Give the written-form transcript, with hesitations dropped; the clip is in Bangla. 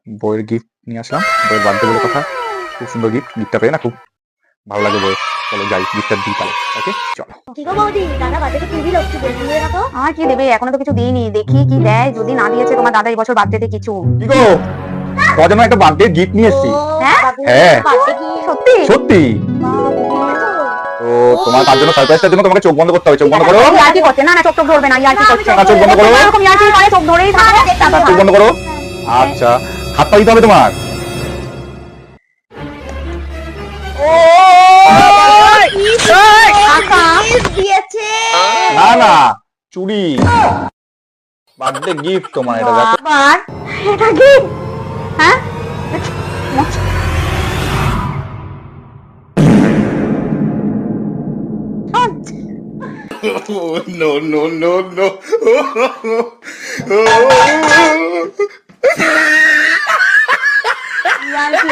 বইয়ের গিফট নিয়ে আসলাম, বইয়ের বার্থডে বলে কথা। খুব সুন্দর গিফট, গিফটটা পেয়ে না খুব ভালো লাগে বইয়ের। চলো যাই গিফটটা দিই তাহলে। ওকে চলো। কি গো বৌদি, দাদা বার্থডে কি দিল একটু বলতে হবে না তো? আর কি দেবে, এখনো তো কিছু দিইনি, দেখি কি দেয়। যদি না দিয়েছে তোমার দাদা এই বছর বার্থডেতে কিছু। কি গো, তোমার জন্য একটা বার্থডে গিফট নিয়ে এসেছি। হ্যাঁ? হ্যাঁ। বার্থডে কি? সত্যি? সত্যি। তো তোমার তার জন্য সারপ্রাইজটার জন্য তোমাকে চোখ বন্ধ করতে হবে। চোখ বন্ধ করো। ইয়ার কি করছে? না না, চোখ টোক ধরবে না, ইয়ার কি করছে? না, চোখ বন্ধ করো। এরকম ইয়ার কি করে, চোখ ধরেই থাকে। চোখ বন্ধ করো। আচ্ছা, হাত পা দিতে হবে তোমার। দিয়েছে। না না, চুড়ি। বার্থডে গিফট তোমার, এটা দেখো। আবার এটা কি? হ্যাঁ? Oh, no, no, no, no. ইয়ার কি